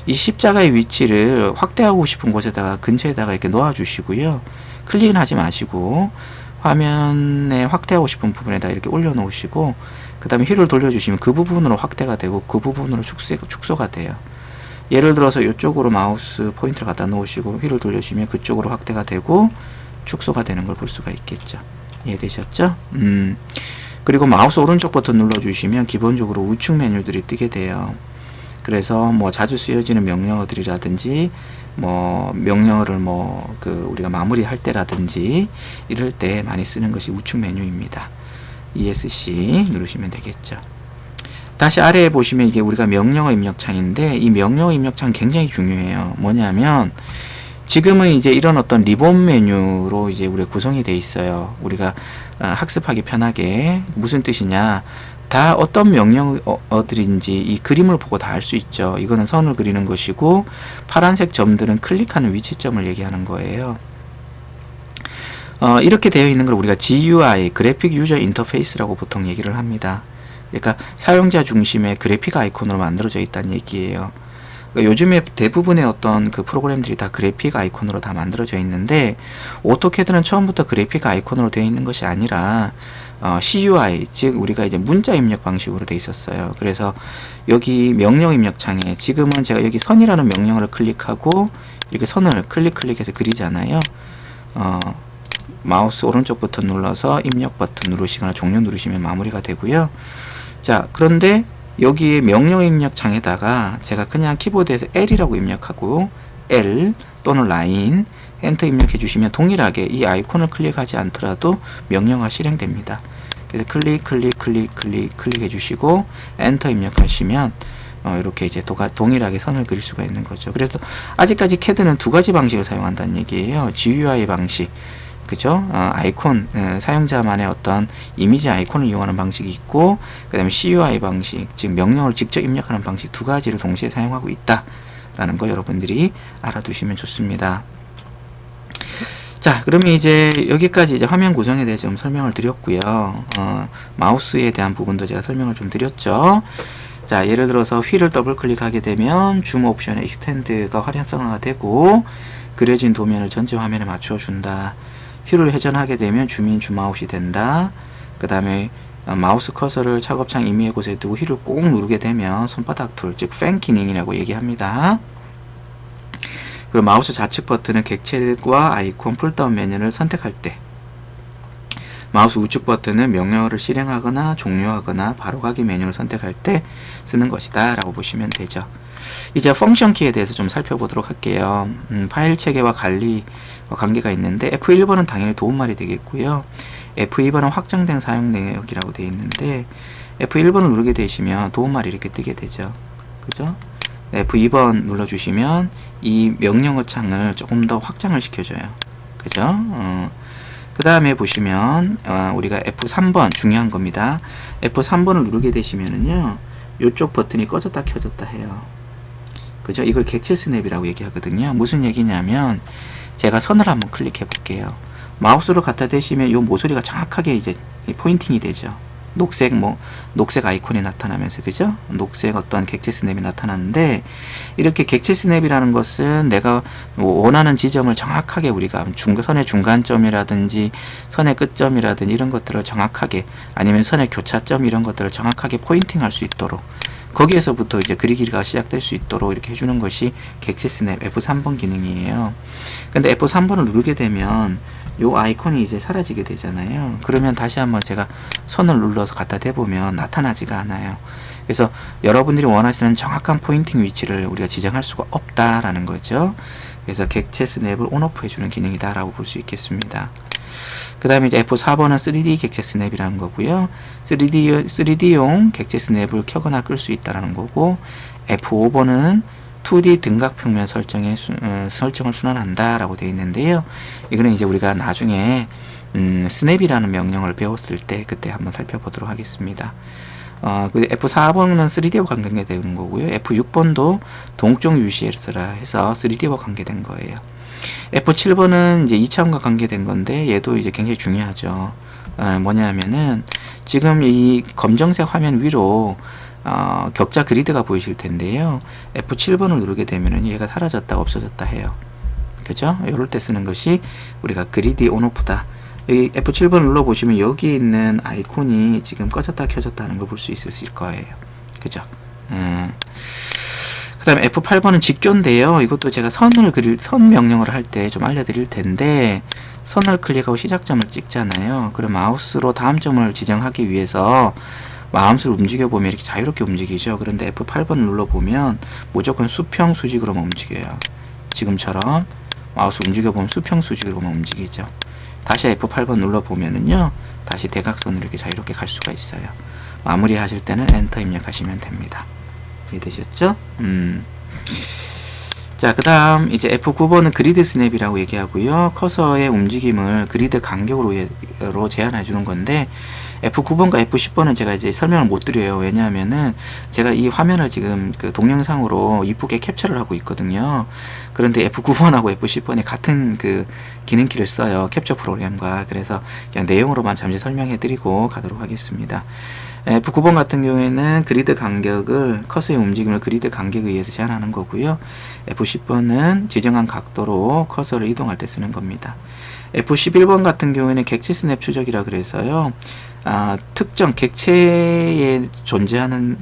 이 십자가의 위치를 확대하고 싶은 곳에다가 근처에다가 이렇게 놓아 주시고요. 클릭은 하지 마시고 화면에 확대하고 싶은 부분에다 이렇게 올려 놓으시고, 그 다음에 휠을 돌려주시면 그 부분으로 확대가 되고 그 부분으로 축소가 돼요. 예를 들어서 이쪽으로 마우스 포인트를 갖다 놓으시고 휠을 돌려주시면 그쪽으로 확대가 되고 축소가 되는 걸 볼 수가 있겠죠. 이해되셨죠? 그리고 마우스 오른쪽 버튼 눌러주시면 기본적으로 우측 메뉴들이 뜨게 돼요. 그래서 뭐 자주 쓰여지는 명령어들이라든지 뭐 명령어를 우리가 마무리할 때라든지 이럴 때 많이 쓰는 것이 우측 메뉴입니다. ESC 누르시면 되겠죠. 다시 아래에 보시면 이게 우리가 명령어 입력창인데, 이 명령어 입력창 굉장히 중요해요. 뭐냐면 지금은 이제 이런 어떤 리본 메뉴로 이제 우리가 구성이 돼 있어요. 우리가 학습하기 편하게. 무슨 뜻이냐, 다 어떤 명령어들인지 이 그림을 보고 다 알 수 있죠. 이거는 선을 그리는 것이고, 파란색 점들은 클릭하는 위치점을 얘기하는 거예요. 이렇게 되어 있는 걸 우리가 GUI, 그래픽 유저 인터페이스라고 보통 얘기를 합니다. 그러니까 사용자 중심의 그래픽 아이콘으로 만들어져 있다는 얘기예요. 그러니까 요즘에 대부분의 어떤 그 프로그램들이 다 그래픽 아이콘으로 다 만들어져 있는데, 오토캐드는 처음부터 그래픽 아이콘으로 되어 있는 것이 아니라 CUI, 즉 우리가 이제 문자 입력 방식으로 되어 있었어요. 그래서 여기 명령 입력창에 지금은 제가 여기 선이라는 명령어를 클릭하고 이렇게 선을 클릭해서 그리잖아요. 마우스 오른쪽 버튼 눌러서 입력 버튼 누르시거나 종료 누르시면 마무리가 되고요. 자, 그런데 여기에 명령 입력 창에다가 제가 그냥 키보드에서 L이라고 입력하고 L 또는 라인 엔터 입력해 주시면 동일하게 이 아이콘을 클릭하지 않더라도 명령어가 실행됩니다. 그래서 클릭해 주시고 엔터 입력하시면 이렇게 이제 동일하게 선을 그릴 수가 있는 거죠. 그래서 아직까지 CAD는 두 가지 방식을 사용한다는 얘기예요. GUI 방식, 그죠? 아이콘, 사용자만의 어떤 이미지 아이콘을 이용하는 방식이 있고, 그 다음에 CUI 방식, 즉 명령을 직접 입력하는 방식 두 가지를 동시에 사용하고 있다라는 거 여러분들이 알아두시면 좋습니다. 자, 그러면 이제 여기까지 이제 화면 고정에 대해 좀 설명을 드렸고요. 마우스에 대한 부분도 제가 설명을 좀 드렸죠. 자, 예를 들어서 휠을 더블 클릭하게 되면 줌 옵션의 익스텐드가 활성화가 되고, 그려진 도면을 전체 화면에 맞춰 준다. 휠을 회전하게 되면 줌인 줌아웃이 된다. 그 다음에 마우스 커서를 작업창 임의의 곳에 두고 휠을 꾹 누르게 되면 손바닥 툴, 즉 펜 기능이라고 얘기합니다. 그리고 마우스 좌측 버튼은 객체과 아이콘 풀다운 메뉴를 선택할 때, 마우스 우측 버튼은 명령어를 실행하거나 종료하거나 바로가기 메뉴를 선택할 때 쓰는 것이다 라고 보시면 되죠. 이제 펑션 키에 대해서 좀 살펴보도록 할게요. 파일 체계와 관리와 관계가 있는데, F1번은 당연히 도움말이 되겠고요. F2번은 확장된 사용 내역이라고 되어 있는데, F1번을 누르게 되시면 도움말이 이렇게 뜨게 되죠. 그죠? F2번 눌러주시면 이 명령어 창을 조금 더 확장을 시켜줘요. 그죠? 그 다음에 보시면 우리가 F3번 중요한 겁니다. F3번을 누르게 되시면은요, 이쪽 버튼이 꺼졌다 켜졌다 해요. 그죠? 이걸 객체 스냅이라고 얘기하거든요. 무슨 얘기냐면, 제가 선을 한번 클릭해 볼게요. 마우스로 갖다 대시면 이 모서리가 정확하게 이제 포인팅이 되죠. 녹색 아이콘이 나타나면서, 그죠? 녹색 어떤 객체 스냅이 나타나는데, 이렇게 객체 스냅이라는 것은 내가 원하는 지점을 정확하게 우리가 선의 중간점이라든지 선의 끝점이라든지 이런 것들을 정확하게, 아니면 선의 교차점 이런 것들을 정확하게 포인팅 할 수 있도록, 거기에서부터 이제 그리기가 시작될 수 있도록 이렇게 해주는 것이 객체 스냅 F3번 기능이에요. 근데 F3번을 누르게 되면 요 아이콘이 이제 사라지게 되잖아요. 그러면 다시 한번 제가 선을 눌러서 갖다 대보면 나타나지가 않아요. 그래서 여러분들이 원하시는 정확한 포인팅 위치를 우리가 지정할 수가 없다라는 거죠. 그래서 객체 스냅을 온오프 해주는 기능이다 라고 볼 수 있겠습니다. 그 다음에 이제 F4번은 3D 객체 스냅이라는 거고요. 3D용 객체 스냅을 켜거나 끌 수 있다는 거고, F5번은 2D 등각 평면 설정을 순환한다 라고 되어 있는데요. 이거는 이제 우리가 나중에 스냅이라는 명령을 배웠을 때 그때 한번 살펴보도록 하겠습니다. F4번은 3D와 관계되는 거고요. F6번도 동적 UCS라 해서 3D와 관계된 거예요. F7번은 이제 2차원과 관계된 건데, 얘도 이제 굉장히 중요하죠. 뭐냐면은 지금 이 검정색 화면 위로 격자 그리드가 보이실 텐데요. F7번을 누르게 되면은 얘가 사라졌다 없어졌다 해요. 그죠? 이럴 때 쓰는 것이 우리가 그리드 온오프다. 여기 F7번 눌러 보시면 여기 있는 아이콘이 지금 꺼졌다 켜졌다 하는 걸 볼 수 있으실 거예요. 그죠? 그 다음에 F8번은 직교인데요. 이것도 제가 선 명령어를 할 때 좀 알려드릴 텐데, 선을 클릭하고 시작점을 찍잖아요. 그럼 마우스로 다음 점을 지정하기 위해서 마우스를 움직여보면 이렇게 자유롭게 움직이죠. 그런데 F8번을 눌러보면 무조건 수평 수직으로만 움직여요. 지금처럼 마우스 움직여보면 수평 수직으로만 움직이죠. 다시 F8번 눌러보면은요, 다시 대각선으로 이렇게 자유롭게 갈 수가 있어요. 마무리 하실 때는 엔터 입력하시면 됩니다. 이해되셨죠? 자, 그 다음 이제 F9번은 그리드 스냅이라고 얘기하고요. 커서의 움직임을 그리드 간격으로 제한해 주는 건데, F9번과 F10번은 제가 이제 설명을 못 드려요. 왜냐하면은 제가 이 화면을 지금 그 동영상으로 이쁘게 캡처를 하고 있거든요. 그런데 F9번하고 F10번이 같은 그 기능키를 써요. 캡처 프로그램과. 그래서 그냥 내용으로만 잠시 설명해 드리고 가도록 하겠습니다. F9번 같은 경우에는 그리드 간격을, 커서의 움직임을 그리드 간격에 의해서 제한하는 거고요. F10번은 지정한 각도로 커서를 이동할 때 쓰는 겁니다. F11번 같은 경우에는 객체 스냅 추적이라 그래서요. 특정 객체에 존재하는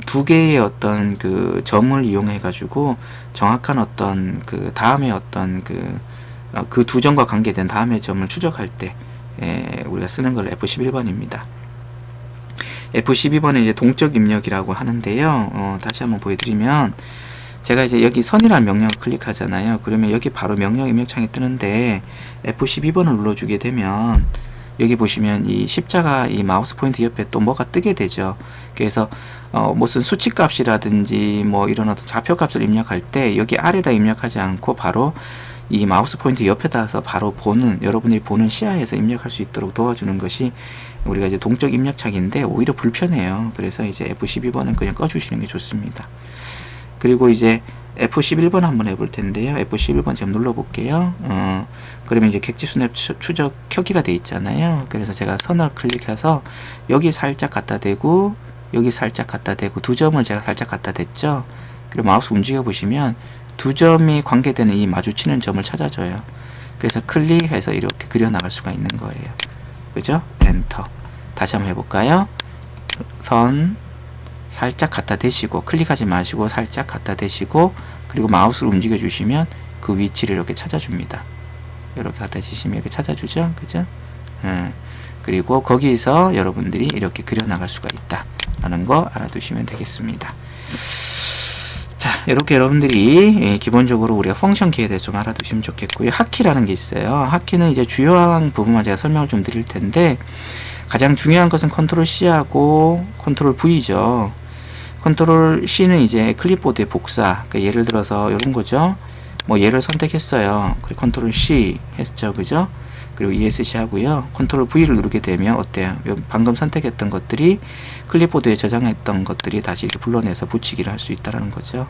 두 개의 어떤 그 점을 이용해 가지고 정확한 어떤 그 다음에 어떤 그 두 점과 관계된 다음의 점을 추적할 때 우리가 쓰는 걸 F11번입니다. F12번은 이제 동적 입력이라고 하는데요. 다시 한번 보여드리면, 제가 이제 여기 선이라는 명령을 클릭하잖아요. 그러면 여기 바로 명령 입력창이 뜨는데, F12번을 눌러주게 되면 여기 보시면 이 십자가 이 마우스 포인트 옆에 또 뭐가 뜨게 되죠. 그래서 무슨 수치값이라든지 뭐 이런 어떤 좌표값을 입력할 때 여기 아래다 입력하지 않고 바로 이 마우스 포인트 옆에다서 바로 여러분들이 보는 시야에서 입력할 수 있도록 도와주는 것이 우리가 이제 동적 입력착인데 오히려 불편해요. 그래서 이제 F12번은 그냥 꺼주시는 게 좋습니다. 그리고 이제 F11번 한번 해볼 텐데요. F11번 제가 눌러볼게요. 그러면 이제 객지 스냅 추적 켜기가 돼 있잖아요. 그래서 제가 선을 클릭해서 여기 살짝 갖다 대고 여기 살짝 갖다 대고 두 점을 제가 살짝 갖다 댔죠. 그리고 마우스 움직여 보시면 두 점이 관계되는 이 마주치는 점을 찾아줘요. 그래서 클릭해서 이렇게 그려 나갈 수가 있는 거예요. 그죠? 엔터. 다시 한번 해볼까요? 선 살짝 갖다 대시고 클릭하지 마시고 살짝 갖다 대시고 그리고 마우스를 움직여 주시면 그 위치를 이렇게 찾아줍니다. 이렇게 갖다 주시면 이렇게 찾아주죠. 그죠? 그리고 거기서 여러분들이 이렇게 그려 나갈 수가 있다 라는 거 알아두시면 되겠습니다. 자, 이렇게 여러분들이 기본적으로 우리가 펑션 키에 대해서 좀 알아두시면 좋겠고요. 핫키라는 게 있어요. 핫키는 이제 주요한 부분만 제가 설명을 좀 드릴 텐데 가장 중요한 것은 컨트롤 C하고 컨트롤 V죠. 컨트롤 C는 이제 클립보드의 복사. 그러니까 예를 들어서 이런 거죠. 뭐 얘를 선택했어요. 그리고 컨트롤 C 했죠. 그죠? 그리고 ESC 하고요. 컨트롤 V를 누르게 되면 어때요? 방금 선택했던 것들이 클립보드에 저장했던 것들이 다시 이렇게 불러내서 붙이기를 할 수 있다는 거죠.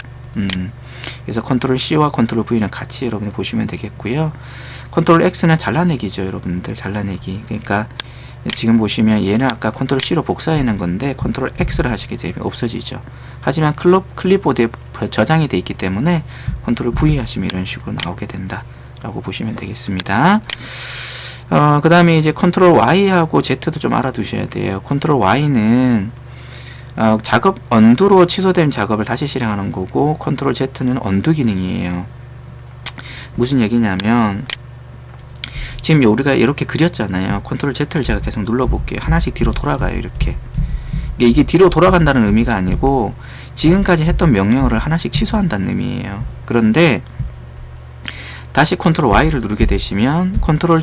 그래서 컨트롤 C와 컨트롤 V는 같이 여러분이 보시면 되겠고요. 컨트롤 X는 잘라내기죠. 여러분들 잘라내기. 그러니까 지금 보시면 얘는 아까 컨트롤 C로 복사해낸 건데 컨트롤 X를 하시게 되면 없어지죠. 하지만 클립보드에 저장이 되어 있기 때문에 컨트롤 V 하시면 이런 식으로 나오게 된다 라고 보시면 되겠습니다. 그 다음에 이제 컨트롤 Y하고 Z도 좀 알아두셔야 돼요. 컨트롤 Y는 작업 언두로 취소된 작업을 다시 실행하는 거고 컨트롤 Z는 언두 기능이에요. 무슨 얘기냐면 지금 우리가 이렇게 그렸잖아요. 컨트롤 Z를 제가 계속 눌러볼게요. 하나씩 뒤로 돌아가요. 이렇게. 이게 뒤로 돌아간다는 의미가 아니고 지금까지 했던 명령어를 하나씩 취소한다는 의미예요. 그런데 다시 컨트롤 Y를 누르게 되시면 컨트롤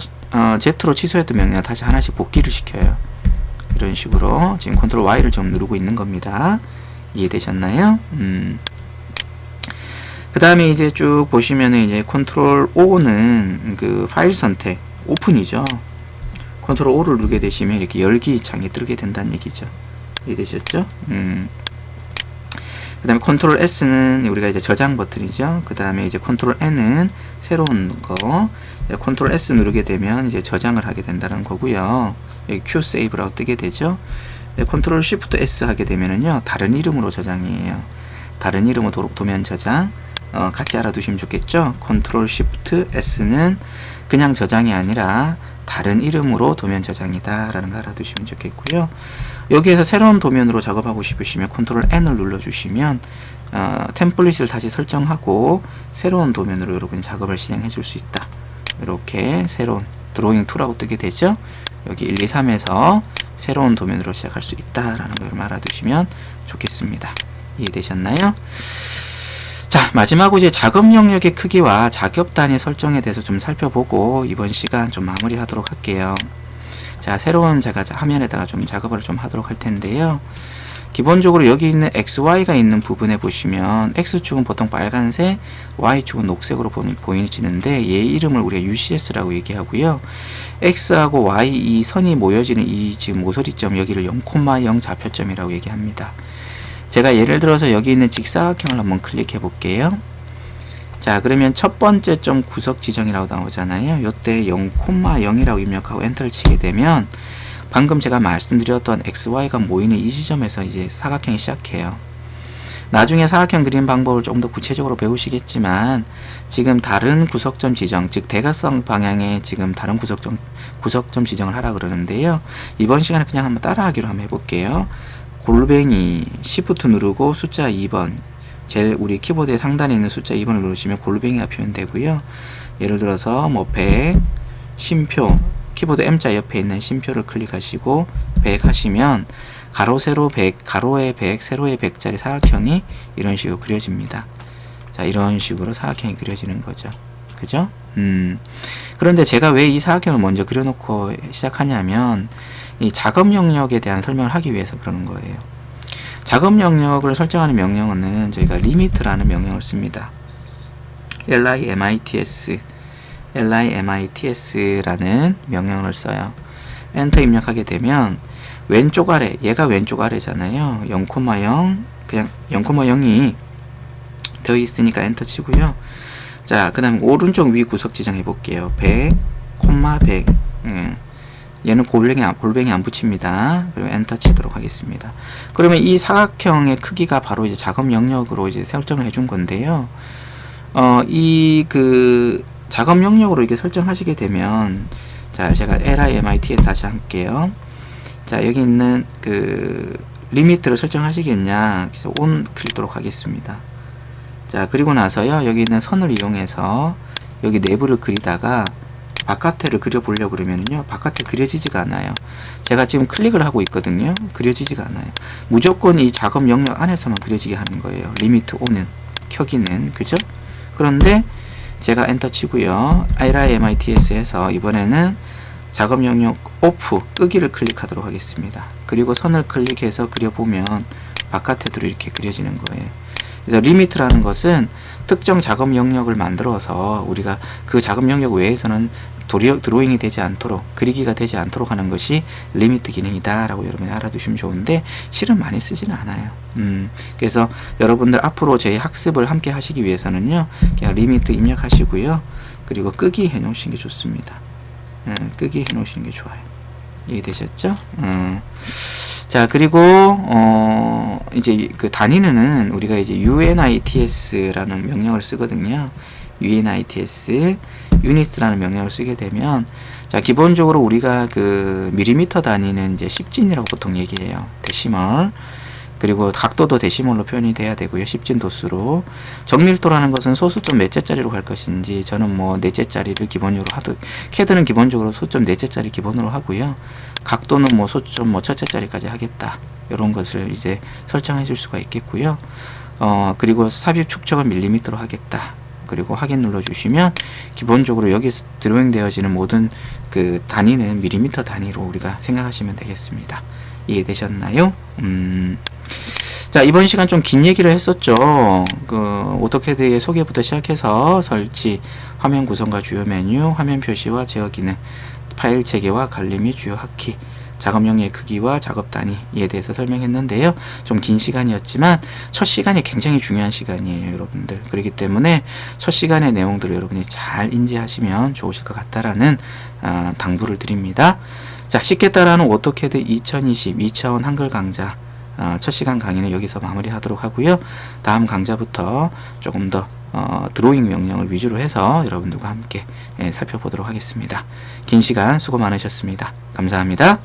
Z로 취소했던 명령을 다시 하나씩 복귀를 시켜요. 이런 식으로 지금 컨트롤 Y를 좀 누르고 있는 겁니다. 이해되셨나요? 그 다음에 이제 쭉 보시면은 이제 컨트롤 O는 그 파일 선택 오픈이죠. 컨트롤 O를 누르게 되시면 이렇게 열기 창이 뜨게 된다는 얘기죠. 이해되셨죠? 그 다음에 컨트롤 S는 우리가 이제 저장 버튼이죠. 그 다음에 이제 컨트롤 N은 새로운 거. 컨트롤 S 누르게 되면 이제 저장을 하게 된다는 거고요. 여기 Q 세이브라고 뜨게 되죠. 컨트롤 Shift S 하게 되면은요, 다른 이름으로 저장이에요. 다른 이름으로 도면 저장. 같이 알아두시면 좋겠죠. 컨트롤 Shift S는 그냥 저장이 아니라 다른 이름으로 도면 저장이다 라는 거 알아두시면 좋겠고요. 여기에서 새로운 도면으로 작업하고 싶으시면 컨트롤 N을 눌러주시면 템플릿을 다시 설정하고 새로운 도면으로 여러분이 작업을 진행해 줄 수 있다. 이렇게 새로운 드로잉 2라고 뜨게 되죠. 여기 1, 2, 3에서 새로운 도면으로 시작할 수 있다 라는 걸 알아두시면 좋겠습니다. 이해되셨나요? 자, 마지막으로 이제 작업 영역의 크기와 작업 단위 설정에 대해서 좀 살펴보고 이번 시간 좀 마무리하도록 할게요. 자, 새로운 제가 화면에다가 좀 작업을 좀 하도록 할 텐데요. 기본적으로 여기 있는 XY가 있는 부분에 보시면 X축은 보통 빨간색, Y축은 녹색으로 보이지는데 얘 이름을 우리가 UCS라고 얘기하고요. X하고 Y 이 선이 모여지는 이 지금 모서리점 여기를 0,0 좌표점이라고 얘기합니다. 제가 예를 들어서 여기 있는 직사각형을 한번 클릭해 볼게요. 자, 그러면 첫 번째 점 구석 지정이라고 나오잖아요. 요때 0,0이라고 입력하고 엔터를 치게 되면 방금 제가 말씀드렸던 XY가 모이는 이 지점에서 이제 사각형이 시작해요. 나중에 사각형 그리는 방법을 좀 더 구체적으로 배우시겠지만 지금 다른 구석점 지정, 즉 대각선 방향의 지금 다른 구석점 지정을 하라 그러는데요. 이번 시간에 그냥 한번 따라하기로 한번 해볼게요. 골뱅이 Shift 누르고 숫자 2번, 제일 우리 키보드의 상단에 있는 숫자 2번을 누르시면 골뱅이가 표현되고요. 예를 들어서 뭐 100, 쉼표, 키보드 M자 옆에 있는 쉼표를 클릭하시고 100 하시면 가로 세로 100, 가로에 100, 세로에 100짜리 사각형이 이런 식으로 그려집니다. 자, 이런 식으로 사각형이 그려지는 거죠. 그죠? 그런데 제가 왜 이 사각형을 먼저 그려놓고 시작하냐면 이 작업 영역에 대한 설명을 하기 위해서 그러는 거예요. 작업 영역을 설정하는 명령어는 저희가 limit라는 명령을 씁니다. limit라는 명령어를 써요. 엔터 입력하게 되면 왼쪽 아래, 얘가 왼쪽 아래잖아요. 0,0 그냥 0,0이 더 있으니까 엔터 치고요. 자, 그 다음에 오른쪽 위 구석 지정해 볼게요. 100, 100. 얘는 골뱅이 안 붙입니다. 그리고 엔터 치도록 하겠습니다. 그러면 이 사각형의 크기가 바로 이제 작업 영역으로 이제 설정을 해준 건데요. 이 작업 영역으로 이렇게 설정하시게 되면, 자, 제가 limit에 다시 할게요. 자, 여기 있는 리미트를 설정하시겠냐. 그래서 on 클릭도록 하겠습니다. 자, 그리고 나서요, 여기 있는 선을 이용해서 여기 내부를 그리다가 바깥에를 그려보려고 그러면요, 바깥에 그려지지가 않아요. 제가 지금 클릭을 하고 있거든요. 그려지지가 않아요. 무조건 이 작업 영역 안에서만 그려지게 하는 거예요. 리미트 on은, 켜기는, 그죠? 그런데 제가 엔터 치고요, limit에서 이번에는 작업 영역 오프, 끄기를 클릭하도록 하겠습니다. 그리고 선을 클릭해서 그려보면 바깥에도 이렇게 그려지는 거예요. 그래서 리미트라는 것은 특정 작업 영역을 만들어서 우리가 그 작업 영역 외에서는 드로잉이 되지 않도록, 그리기가 되지 않도록 하는 것이 리미트 기능이다 라고 여러분이 알아두시면 좋은데, 실은 많이 쓰지는 않아요. 그래서 여러분들 앞으로 저희 학습을 함께 하시기 위해서는요, 그냥 리미트 입력하시고요, 그리고 끄기 해 놓으시는 게 좋습니다. 끄기 해 놓으시는 게 좋아요. 이해되셨죠? 자, 그리고 이제 그 단위는 우리가 이제 units라는 명령을 쓰거든요. units, units라는 명령을 쓰게 되면, 자, 기본적으로 우리가 그 밀리미터 단위는 이제 10진이라고 보통 얘기해요. 데시멀. 그리고 각도도 데시멀로 표현이 돼야 되고요. 10진 도수로. 정밀도라는 것은 소수점 몇째짜리로 갈 것인지, 저는 뭐 넷째짜리를 기본으로 캐드는 기본적으로 소수점 넷째짜리 기본으로 하고요. 각도는 뭐 소수점 뭐 첫째짜리까지 하겠다. 이런 것을 이제 설정해 줄 수가 있겠고요. 그리고 삽입 축척은 밀리미터로 하겠다. 그리고 확인 눌러 주시면 기본적으로 여기 드로잉 되어지는 모든 그 단위는 밀리미터 단위로 우리가 생각하시면 되겠습니다. 이해되셨나요? 자, 이번 시간 좀 긴 얘기를 했었죠. 오토캐드의 소개부터 시작해서 설치, 화면 구성과 주요 메뉴, 화면 표시와 제어 기능, 파일 체계와 관리 및 주요 하키, 작업 영역의 크기와 작업 단위에 대해서 설명했는데요. 좀 긴 시간이었지만 첫 시간이 굉장히 중요한 시간이에요, 여러분들. 그렇기 때문에 첫 시간의 내용들을 여러분이 잘 인지하시면 좋으실 것 같다라는 당부를 드립니다. 자, 쉽게 따라하는 오토캐드 2020 2차원 한글 강좌 첫 시간 강의는 여기서 마무리하도록 하고요. 다음 강좌부터 조금 더 드로잉 명령을 위주로 해서 여러분들과 함께 살펴보도록 하겠습니다. 긴 시간 수고 많으셨습니다. 감사합니다.